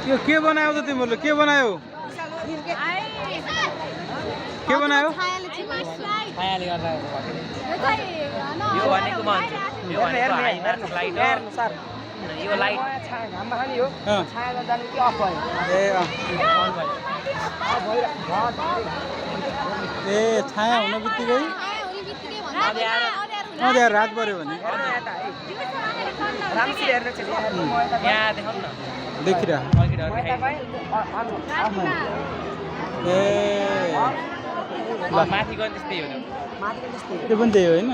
यो के बनायो त तिमीहरूले के बनायो के बनायो छायाले गर्दा यो भनेको भन्छु यो भनेको हाइमार्क लाइट हो सर यो लाइट घाममा खाली हो छाया जानु कि अफ भयो ए छाया हुन बित्तिकै अँध्यारो रात पर्यो भने राम्रोसित हेर्नु छ यहाँ देखाउनु न देखिरह ए माथि गयो त्यस्तै हो त्यो पनि त्यही हो होइन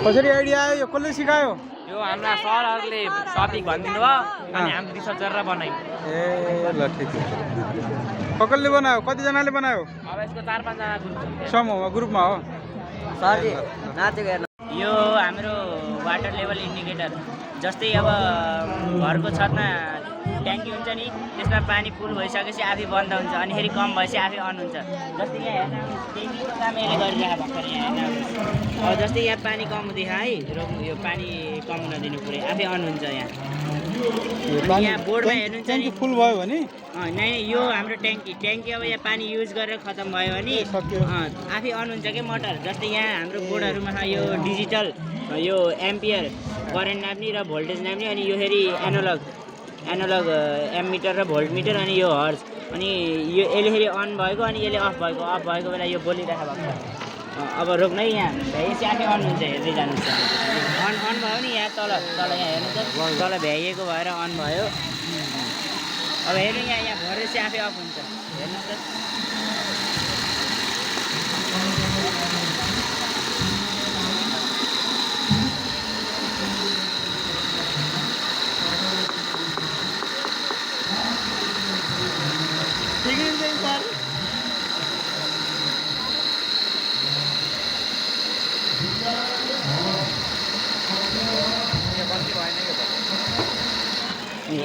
कसरी आइडिया आयो यो कसले सिकायो यो हाम्रा सरहरूले टपिक भनिदिनु भयो अनि हामी रिसर्च गरेर बनायौँ ए ल ठिक छ कसले बनायो कतिजनाले बनायो अब यसको 4-5 जना ग्रुप समूहमा ग्रुपमा हो सरले नाचेको हेर्नु यो हाम्रो वाटर लेभल इन्डिकेटर जस्तै अब घरको छतमा ट्याङ्की हुन्छ नि त्यसमा पानी फुल भइसकेपछि आफै बन्द हुन्छ अनि फेरि कम भएपछि आफै अन हुन्छ जस्तै यहाँ हेर्नु ट्याङ्कीको काम यसले गरिरहेको भर्खर यहाँ हेर्नु अब जस्तै यहाँ पानी कम हुँदैछ है यो पानी कम हुन दिनु पुरै आफै अन हुन्छ यहाँ यहाँ बोर्डमा हेर्नुहुन्छ नि फुल भयो भने नै यो हाम्रो ट्याङ्की अब यहाँ पानी युज गरेर खतम भयो भने आफै अन हुन्छ क्या मोटर जस्तै यहाँ हाम्रो बोर्डहरूमा यो डिजिटल यो एम्पियर करेन्ट नाप्ने र भोल्टेज नाप्ने अनि यो फेरि एनालग एममिटर र भोल्ट मिटर अनि यो हर्ज अनि यो यसले फेरि अन भएको अनि यसले अफ भएको बेला यो बोलिरहेको भएको अब रोक्न है यहाँ भ्याइएपछि आफै अन हुन्छ हेर्दै जानुहुन्छ अन भयो नि यहाँ तल यहाँ हेर्नुहोस् तल भ्याइएको भएर अन भयो अब हेर्नु यहाँ भरेपछि आफै अफ हुन्छ हेर्नुहोस् त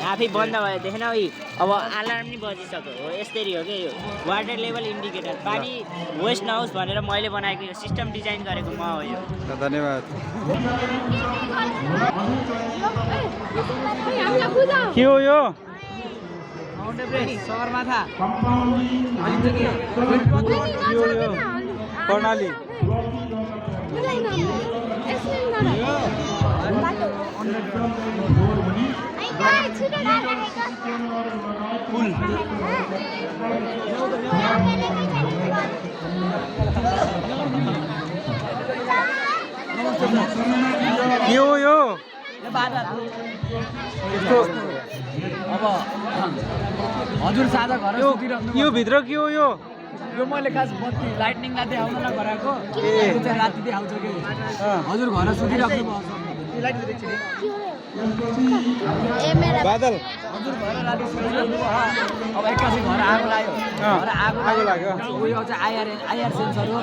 आफै बन्द भयो देखेन है अब अलार्म नि बजिसक्यो हो यस्तरी हो क्या यो वाटर लेभल इन्डिकेटर पानी वेस्ट नहोस् भनेर मैले बनाएको यो सिस्टम डिजाइन गरेको म हो यो धन्यवाद के हो यो सगरमाथा कर्णाली के हो यो अब हजुर सादा घर यो भित्र के हो यो मैले खास बत्ती लाइटनिङ ला देखाउन नगराएको यो चाहिँ राति देखाउँछ कि हजुर घर सुतिराख्नु भयो बादल हजुर घर राति सुतिराख्नु भयो अब एक्कासी घर आगो लाग्यो घर आगो लाग्यो उयो चाहिँ आइआर सेन्सर हो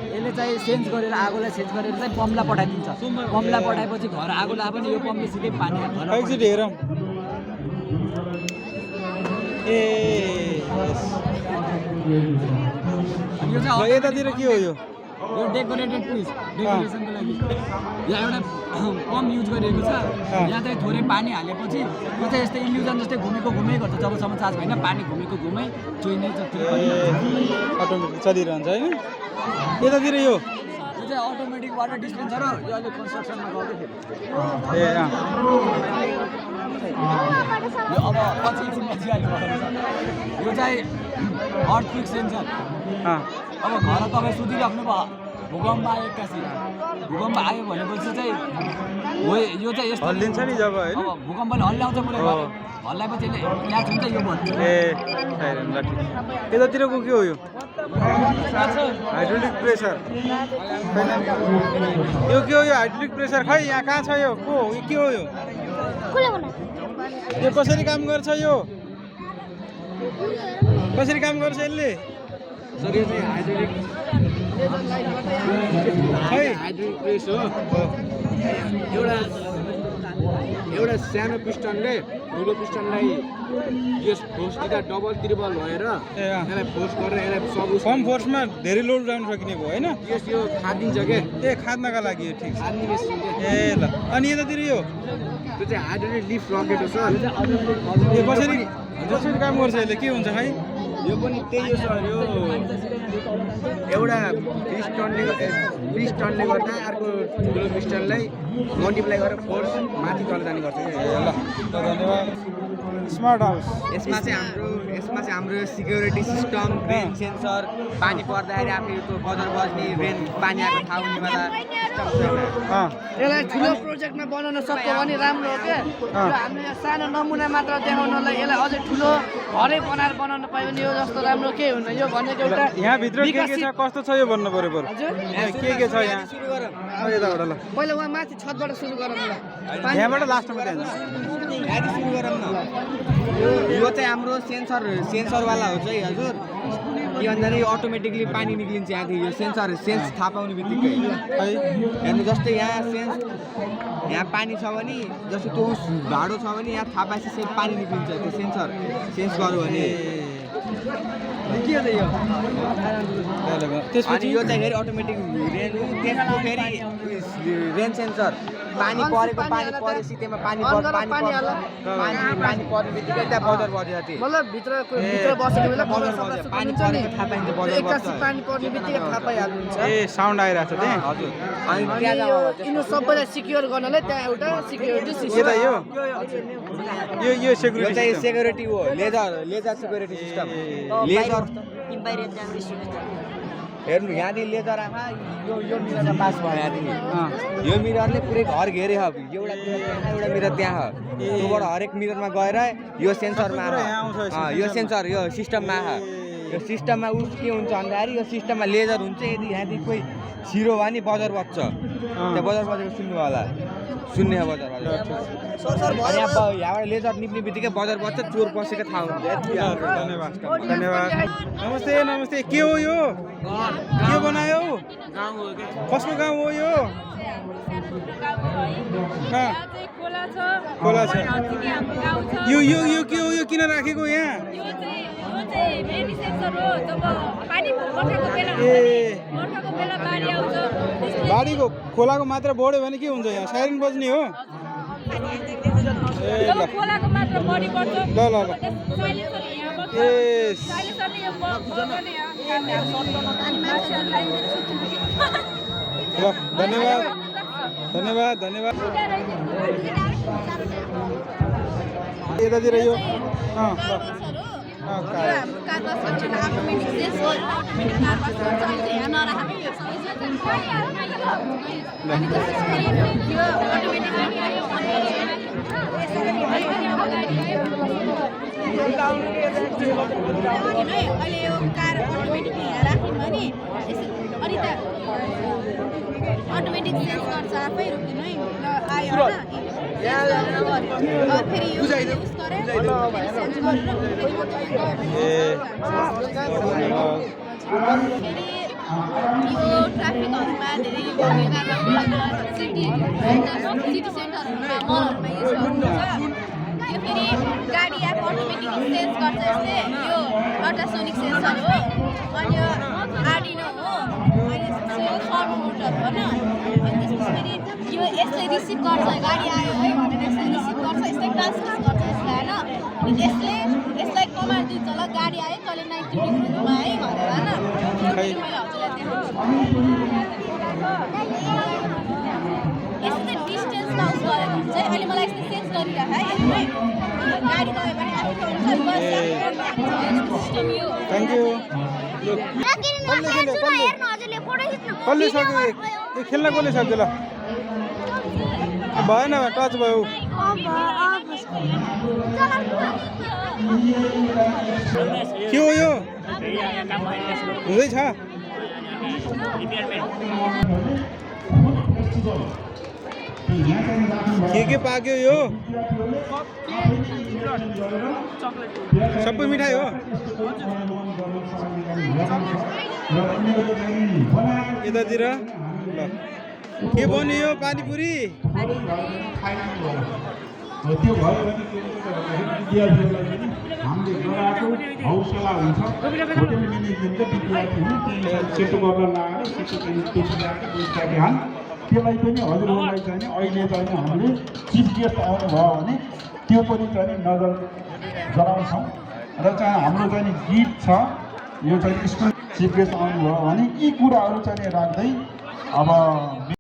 यसले चाहिँ सेन्स गरेर आगोलाई सेन्स गरेर चाहिँ पम्पलाई पठाइदिन्छ पम्पलाई पठाएपछि घर आगो लाग्यो भने यो पम्पले सिधै पानी एकचोटि हेरौँ ए यतातिर के हो यो डेकोरेटेड पिस डेकोरेसनको लागि यहाँ एउटा पम्प युज गरिएको छ यहाँ चाहिँ थोरै पानी हालेपछि यो चाहिँ यस्तै इल्युजन जस्तै घुमेको गर्छ जबसम्म चार्ज भएन पानी घुमेको चोइने जति अटोमेटिक चलिरहन्छ होइन यतातिर यो चाहिँ अटोमेटिक वाटर डिस्पेन्सर हो यो अहिले कन्स्ट्रक्सनमा गर्दैथियो यो अब पछि यो चाहिँ अर्थक्वेक सेन्सर अब घर तपाईँ सुतिराख्नु भयो भूकम्प आयो एक्कासी भूकम्प आयो भनेपछि चाहिँ हो यो चाहिँ यस्तो हल्लिन्छ नि जब होइन अब भूकम्पले हल्ल्याउँछ पुरै हल्लाएपछि यहाँ हुन्छ यो भन्नु ए यतातिरको के हो यो हाइड्रोलिक प्रेसर यो के हो यो हाइड्रोलिक प्रेसर खै यहाँ कहाँ छ यो को के हो यो कसरी काम गर्छ यो कसरी काम गर्छ यसले हाइड्रोलिक प्रेस हो एउटा एउटा सानो पिस्टनले ठुलो पिस्टनलाई यस फोर्ससित डबल ट्रिपल भएर ए अँ। यसलाई फोर्स गरेर यसलाई सब कम फोर्समा धेरै लोड उठाउन सकिने भयो होइन यस यो खादिन्छ के ए खाद्नका लागि यो ठिक छ खाद्ने मेसिन के ए ल अनि यतातिर यो त्यो चाहिँ हाइड्रोलिक लिफ्ट रकेट हो सर यो कसरी काम गर्छ यसले के हुन्छ खै यो पनि त्यही हो सर यो एउटा पिस्टनले गर्दा अर्को ठुलो पिस्टनलाई मल्टिप्लाई गरेर फोर्स माथि तल जाने गर्छ ए ल धन्यवाद स्मार्ट हाउस यसमा चाहिँ हाम्रो सिक्युरिटी सिस्टम रेन सेन्सर पानी पर्दाखेरि आफै त्यो बजार बज्ने रेन पानी आएको ठाउँ हुनेवाला अँ यसलाई ठुलो प्रोजेक्टमा बनाउन सक्यो भने राम्रो हो क्या र हामीले यहाँ सानो नमुना मात्र देखाउनलाई यसलाई अझै ठुलो घरै बनाएर बनाउन पायो भने यो जस्तो राम्रो केही हुन्न यो भनेको एउटा यहाँभित्र के छ कस्तो छ यो भन्नु पऱ्यो बरु हजुर के छ यहाँ अब यताबाट ल पहिला उहाँ माथि छतबाट सुरु गरौँ ल यहाँबाट लास्टमा जान्छ यहाँदेखि सुरु गरौँ न यो चाहिँ हाम्रो सेन्सरवाला हो चाहिँ हजुर के भन्दाखेरि अटोमेटिकली पानी निक्लिन्छ यहाँदेखि यो सेन्स थाहा पाउने बित्तिकै है हेर्नु जस्तै यहाँ पानी छ भने जस्तो त्यो उस भाडो छ भने यहाँ थाहा पाएपछि पानी निक्लिन्छ त्यो सेन्स गर्यो भने के हो त यो अनि त्यसपछि यो चाहिँ फेरि अटोमेटिक त्यसको फेरि रेन सेन्सर पानी परेको पानी परेपछि त्यसमा पानी पर्ने बित्तिकै त्यहाँ बजार बज्यो त्यो मतलब भित्र बसेको बेला बजार बज्यो पानी परेको थाहा पाइन्छ बजार एक्कासी बज्छ पानी पर्ने बित्तिकै थाहा पाइहाल्नुहुन्छ ए साउन्ड आइरहेको छ त्यहाँ हजुर अनि अनि त्यहाँ यो यिनीहरू सबैलाई सिक्योर गर्नलाई त्यहाँ एउटा सिक्युरिटी के त सिस्टम यो यो यो सेक्युरिटी चाहिँ सेक्युरिटी हो लेजर सेक्युरिटी सिस्टम लेजर हेर्नु यहाँदेखि लेजर आँखा यो मिररमा पास भयो यहाँदेखि यो मिररले पुरै घर घेरे हो एउटा मिरर त्यहाँ हो त्योबाट हरेक मिररमा गएर यो सेन्सरमा यो सेन्सर यो सिस्टममा यो सिस्टममा उस के हुन्छ भन्दाखेरि यो सिस्टममा लेजर हुन्छ यदि यहाँदेखि कोही छिरो भयो भने बजार बज्छ त्यहाँ बजार बजेको सुन्नु होला सुन्ने हो बजार बजेको अनि यहाँबाट लेजर निप्ने बित्तिकै बजार बज्छ चोर पसेको थाहा हुन्छ धन्यवाद धन्यवाद नमस्ते नमस्ते के हो यो के बनायो कसको गाउँ हो यो कहाँ खोला छ यो यो यो के हो यो किन राखेको यहाँ बाढीको खोलाको मात्र बढ्यो भने के हुन्छ यहाँ साइरन बज्ने हो ए ल ल ल ल ए ल धन्यवाद धन्यवाद धन्यवाद यतातिर यो अँ ल हाम्रो कागज अटोमेटिक सेन्स गर्यो अटोमेटिक कागज चल्छ यहाँ नराख्ने यो अनि त्यसपछि यो अहिले यो कार अटोमेटिकली यहाँ राख्यौँ भने अनि त अटोमेटिक सेन्स गर्छ आफै रोकिनु है ल आयो होइन फेरि यो युज गरेँ फेरि सेन्स गरेर फेरि यो ट्राफिकहरूमा धेरै सिटी सेन्टरहरूमा मलहरूमा युज गर्नुहुन्छ यो फेरि गाडी एप अटोमेटिकली सेन्स गर्छ यसले यो अल्ट्रासोनिक सेन्सर हो अनि यो आर्डिनो हो अनि त्यसपछि यो सर्भो मोटर हो न अनि त्यसपछि फेरि यो यसले रिसिभ गर्छ गाडी आयो है भनेर यसले रिसिभ गर्छ यसले ट्रान्समिट गर्छ यसलाई होइन अनि यसलाई कमान्ड दिन्छ ल गाडी आयो तैँले 90 डिग्रीमा है भनेर होइन मैले हजुरलाई देखाउँछु यस्तो डिस्टेन्समा उस गरेको हुन्छ अहिले मलाई यस्तो सेन्स गरिरहेको है हेर्नु है गाडी गयो भने आफू सिस्टम यो थ्याङ्क यू कसले सक्यो यो खेल्न कसले सक्यो ल भएन टच भयो के हो यो हुँदैछ के पाक्यो यो सबै मिठाई हो यतातिर ल के बनियो पानीपुरी त्यो भयो भने के हुन्छ विद्यार्थीहरूलाई पनि हामीले गराएको हौसला हुन्छ होटेल म्यानेजमेन्टको विद्यार्थीहरू त्यही सेटो गर्न लगाएर सेटो ध्यान त्यसलाई पनि हजुरहरूलाई चाहिँ अहिले चाहिँ हामीले चिफ गेस्ट आउनुभयो भने त्यो पनि चाहिँ नजर गराउँछौँ र चाहिँ हाम्रो चाहिँ गीत छ यो चाहिँ स्कुल चिफ गेस्ट आउनुभयो भने यी कुराहरू चाहिँ राख्दै अब